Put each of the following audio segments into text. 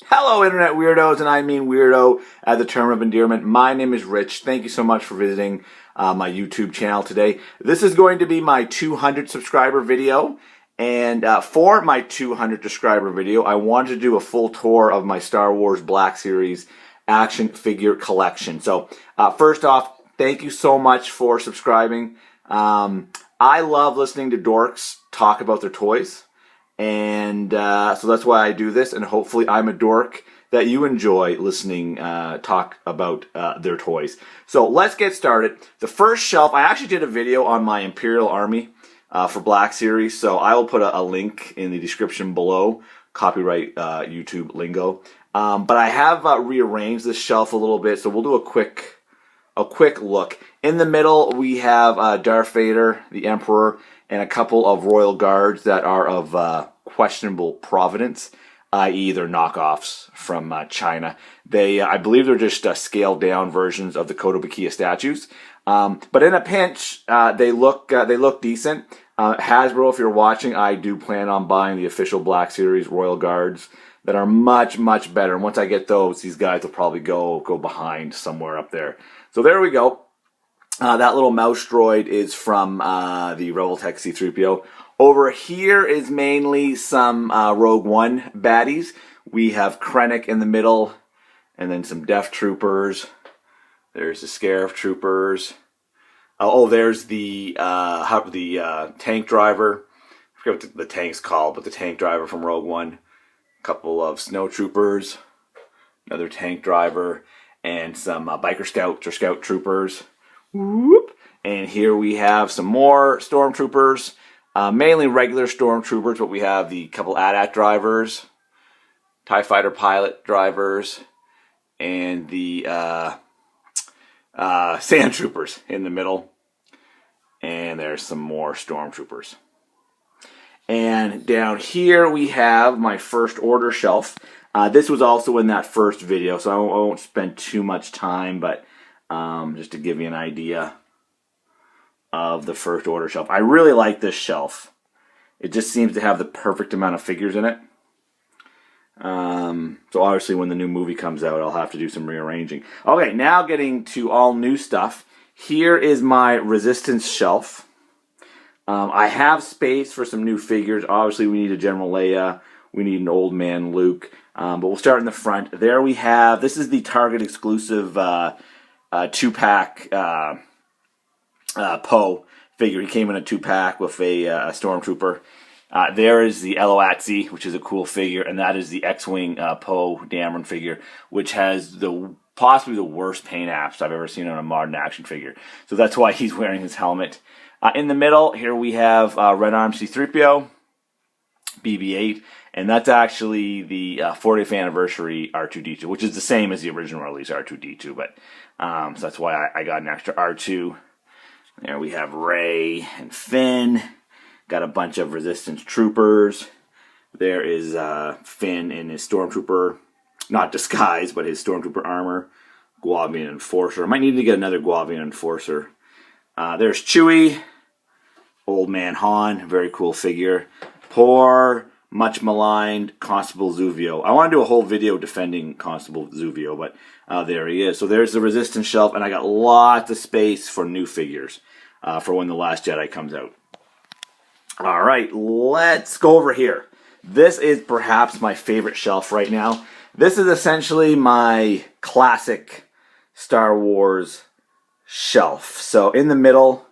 Hello, Internet Weirdos, and I mean weirdo as a term of endearment. My name is Rich. Thank you so much for visiting my YouTube channel today. This is going to be my 200 subscriber video, and for my 200 subscriber video, I wanted to do a full tour of my Star Wars Black Series action figure collection. So, first off, thank you so much for subscribing. I love listening to dorks talk about their toys. And so that's why I do this, and hopefully I'm a dork that you enjoy listening talk about their toys. So let's get started. The first shelf, I actually did a video on my Imperial Army for Black Series, so I will put a link in the description below, copyright YouTube lingo. But I have rearranged this shelf a little bit, so we'll do a quick look. In the middle, we have Darth Vader, the Emperor, and a couple of royal guards that are of questionable provenance, i.e. they're knockoffs from China. I believe they're just scaled down versions of the Kotobukiya statues. But in a pinch, they look decent. Hasbro, if you're watching, I do plan on buying the official Black Series Royal Guards that are much, much better. And once I get those, these guys will probably go behind somewhere up there. So there we go. That little mouse droid is from the Revoltech C-3PO. Over here is mainly some Rogue One baddies. We have Krennic in the middle, and then some Death Troopers. There's the Scarif Troopers. Oh, there's the tank driver. I forget what the tank's called, but the tank driver from Rogue One. A couple of Snow Troopers. Another tank driver. And some biker scouts or scout troopers. Whoop. And here we have some more stormtroopers, mainly regular stormtroopers, but we have the couple AT-AT drivers, TIE fighter pilot drivers, and the sand troopers in the middle. And there's some more stormtroopers. And down here we have my first order shelf. This was also in that first video, so I won't spend too much time, but just to give you an idea of the first order shelf. I really like this shelf. It just seems to have the perfect amount of figures in it. So obviously when the new movie comes out, I'll have to do some rearranging. Okay, now getting to all new stuff. Here is my Resistance shelf. I have space for some new figures. Obviously we need a General Leia. We need an Old Man Luke. But we'll start in the front. There we have, this is the Target exclusive 2-pack Poe figure. He came in a 2-pack with a Stormtrooper. There is the Eloatzi, which is a cool figure, and that is the X-Wing Poe Dameron figure, which has possibly the worst paint apps I've ever seen on a modern action figure. So that's why he's wearing his helmet. In the middle, here we have Red Arm C-3PO, BB-8, and that's actually the 40th anniversary R2-D2, which is the same as the original release R2-D2, but so that's why I got an extra R2. There we have Rey and Finn. Got a bunch of Resistance troopers. There is Finn in his Stormtrooper, not disguise, but his Stormtrooper armor. Guavian Enforcer. I might need to get another Guavian Enforcer. There's Chewie. Old Man Han, very cool figure. Poor, much maligned Constable Zuvio. I want to do a whole video defending Constable Zuvio, but there he is. So there's the Resistance shelf, and I got lots of space for new figures for when The Last Jedi comes out. All right, let's go over here. This is perhaps my favorite shelf right now. This is essentially my classic Star Wars shelf. So in the middle,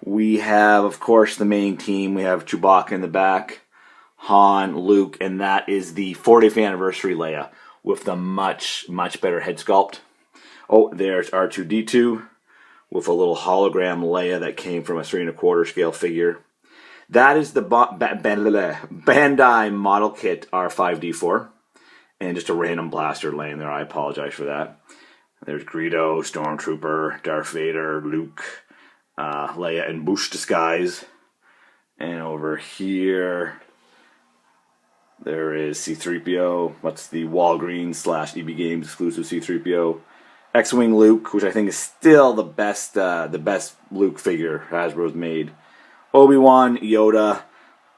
we have, of course, the main team. We have Chewbacca in the back, Han, Luke, and that is the 40th anniversary Leia with the much, much better head sculpt. Oh, there's R2-D2 with a little hologram Leia that came from a 3¼ scale figure. That is the Bandai model kit R5-D4. And just a random blaster laying there. I apologize for that. There's Greedo, Stormtrooper, Darth Vader, Luke, Leia in Bouche disguise. And over here, there is C-3PO. What's the Walgreens / EB Games exclusive C-3PO. X-Wing Luke, which I think is still the best Luke figure Hasbro's made. Obi-Wan, Yoda,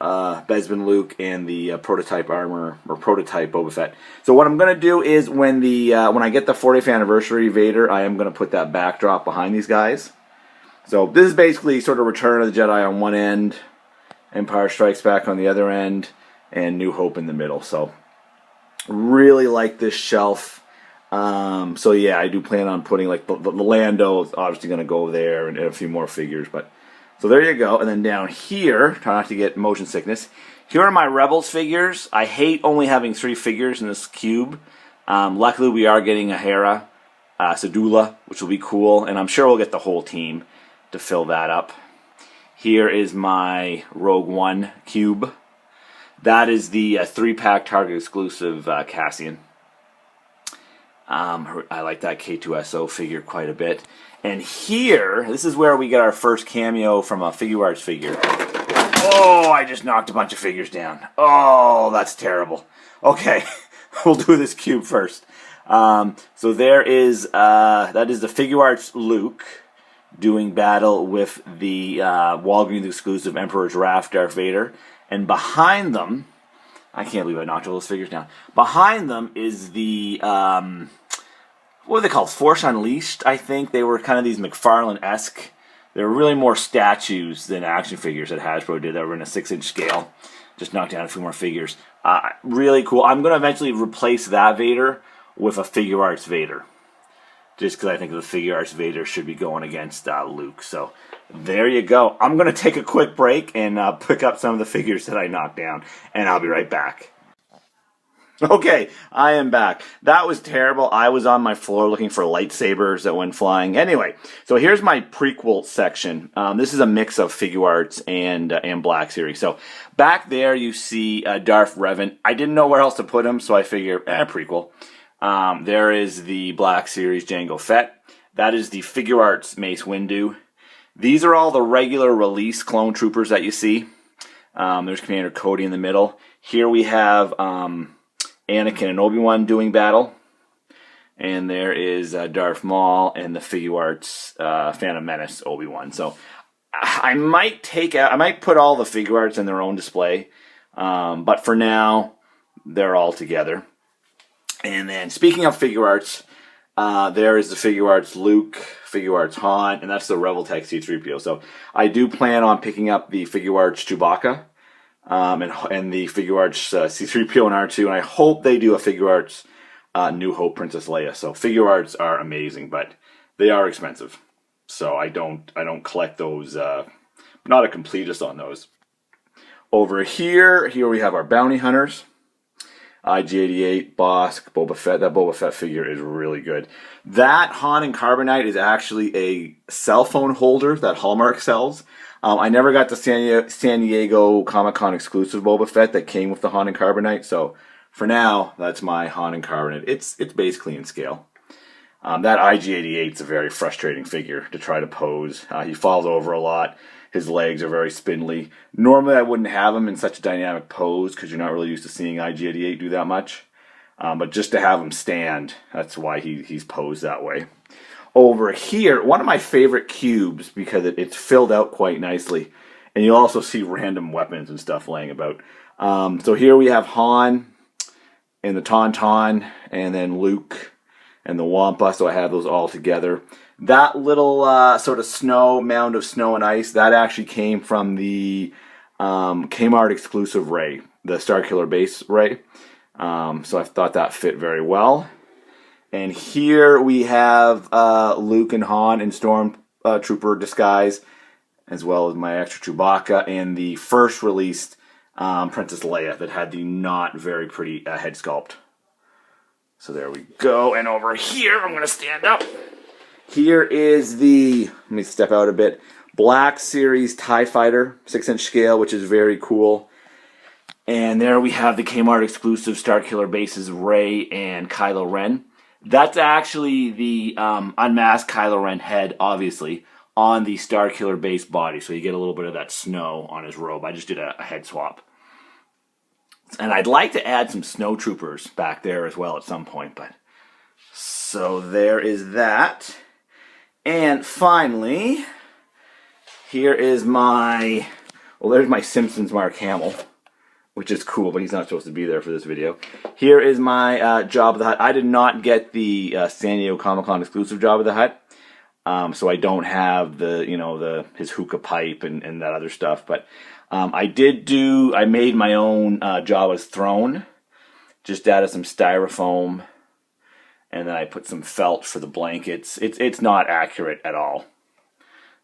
Bespin Luke and the prototype armor, or prototype Boba Fett. So what I'm going to do is when I get the 40th anniversary Vader, I am going to put that backdrop behind these guys. So this is basically sort of Return of the Jedi on one end, Empire Strikes Back on the other end, and New Hope in the middle. So really like this shelf. So yeah, I do plan on putting like the Lando is obviously going to go there, and a few more figures. But so there you go. And then down here, try not to get motion sickness. Here are my Rebels figures. I hate only having 3 figures in this cube. Luckily, we are getting a Hera, Sedula, which will be cool, and I'm sure we'll get the whole team to fill that up. Here is my Rogue One cube. That is the 3-pack Target exclusive Cassian. I like that K2SO figure quite a bit. And here, this is where we get our first cameo from a Figure Arts figure. Oh, I just knocked a bunch of figures down. Oh, that's terrible. Okay, we'll do this cube first. So there is, that is the Figure Arts Luke doing battle with the Walgreens exclusive Emperor's Wrath Darth Vader. And behind them, I can't believe I knocked all those figures down. Behind them is the, what are they called? Force Unleashed, I think. They were kind of these McFarlane-esque. They were really more statues than action figures that Hasbro did that were in a 6-inch scale. Just knocked down a few more figures. Really cool. I'm going to eventually replace that Vader with a Figure Arts Vader. Just because I think the Figure Arts Vader should be going against Luke. So there you go. I'm going to take a quick break and pick up some of the figures that I knocked down. And I'll be right back. Okay, I am back. That was terrible. I was on my floor looking for lightsabers that went flying. Anyway, so here's my prequel section. This is a mix of Figure Arts and Black Series. So back there you see Darth Revan. I didn't know where else to put him, so I figured, prequel. There is the Black Series Jango Fett. That is the Figure Arts Mace Windu. These are all the regular release clone troopers that you see. There's Commander Cody in the middle. Here we have Anakin and Obi-Wan doing battle. And there is Darth Maul and the Figure Arts Phantom Menace Obi-Wan. So I might put all the Figure Arts in their own display. But for now, they're all together. And then speaking of Figure Arts, there is the Figure Arts Luke, Figure Arts Han, and that's the Rebel Tech C-3PO. So I do plan on picking up the Figure Arts Chewbacca and the Figure Arts C-3PO and R2, and I hope they do a Figure Arts New Hope Princess Leia. So Figure Arts are amazing, but they are expensive. So I don't collect those. Not a completist on those. Over here we have our bounty hunters. IG-88, Bosk, Boba Fett. That Boba Fett figure is really good. That Han and Carbonite is actually a cell phone holder that Hallmark sells. I never got the San Diego Comic-Con exclusive Boba Fett that came with the Han and Carbonite, so for now, that's my Han and Carbonite. It's basically in scale. That IG-88 is a very frustrating figure to try to pose. He falls over a lot. His legs are very spindly. Normally, I wouldn't have him in such a dynamic pose because you're not really used to seeing IG-88 do that much. But just to have him stand, that's why he's posed that way. Over here, one of my favorite cubes because it's filled out quite nicely. And you'll also see random weapons and stuff laying about. So here we have Han and the Tauntaun, and then Luke and the Wampa. So I have those all together. That little sort of mound of snow and ice, that actually came from the Kmart exclusive Ray, the Starkiller Base Ray. So I thought that fit very well. And here we have Luke and Han in Stormtrooper disguise, as well as my extra Chewbacca, and the first released Princess Leia that had the not very pretty head sculpt. So there we go. And over here, I'm going to stand up. Here is the, let me step out a bit, Black Series TIE Fighter, 6-inch scale, which is very cool. And there we have the Kmart exclusive Starkiller Bases Rey and Kylo Ren. That's actually the unmasked Kylo Ren head, obviously, on the Starkiller Base body. So you get a little bit of that snow on his robe. I just did a head swap. And I'd like to add some snowtroopers back there as well at some point. But so there is that. And finally, here is my Well, there's my Simpsons Mark Hamill, which is cool, but he's not supposed to be there for this video. Here is my Jabba the Hutt. I did not get the San Diego Comic-Con exclusive Jabba the Hutt, so I don't have his hookah pipe and that other stuff. But I made my own Jabba's throne, just out of some styrofoam, and then I put some felt for the blankets. It's not accurate at all,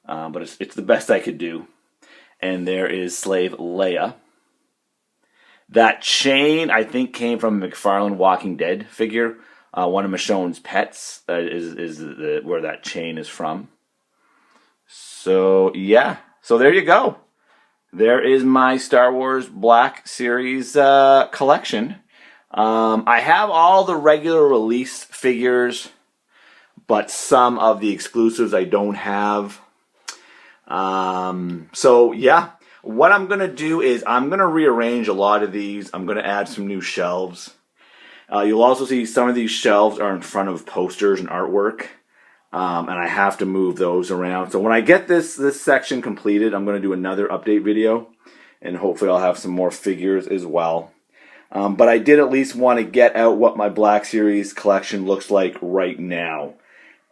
but it's the best I could do. And there is Slave Leia. That chain, I think, came from a McFarlane Walking Dead figure. One of Michonne's pets is where that chain is from. So, yeah. So, there you go. There is my Star Wars Black Series collection. I have all the regular release figures, but some of the exclusives I don't have. So, yeah. What I'm going to do is I'm going to rearrange a lot of these. I'm going to add some new shelves. You'll also see some of these shelves are in front of posters and artwork. And I have to move those around. So when I get this section completed, I'm going to do another update video. And hopefully I'll have some more figures as well. But I did at least want to get out what my Black Series collection looks like right now.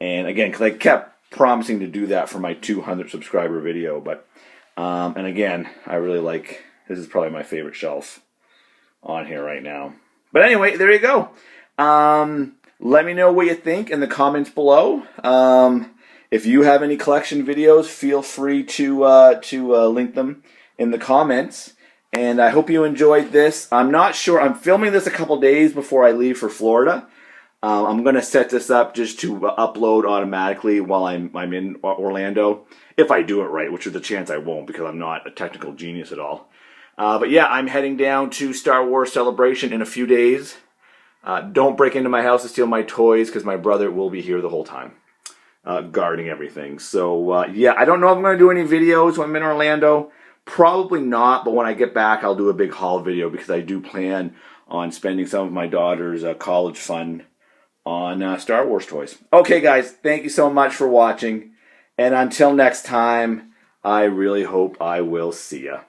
And again, because I kept promising to do that for my 200 subscriber video. But and again, I really like, this is probably my favorite shelf on here right now. But anyway, there you go. Let me know what you think in the comments below. If you have any collection videos, feel free to link them in the comments. And I hope you enjoyed this. I'm not sure. I'm filming this a couple days before I leave for Florida. I'm going to set this up just to upload automatically while I'm in Orlando. If I do it right, which is a chance I won't because I'm not a technical genius at all. But yeah, I'm heading down to Star Wars Celebration in a few days. Don't break into my house to steal my toys because my brother will be here the whole time, guarding everything. So yeah, I don't know if I'm going to do any videos when I'm in Orlando. Probably not, but when I get back, I'll do a big haul video because I do plan on spending some of my daughter's college fund on Star Wars toys. Okay, guys, thank you so much for watching. And until next time, I really hope I will see ya.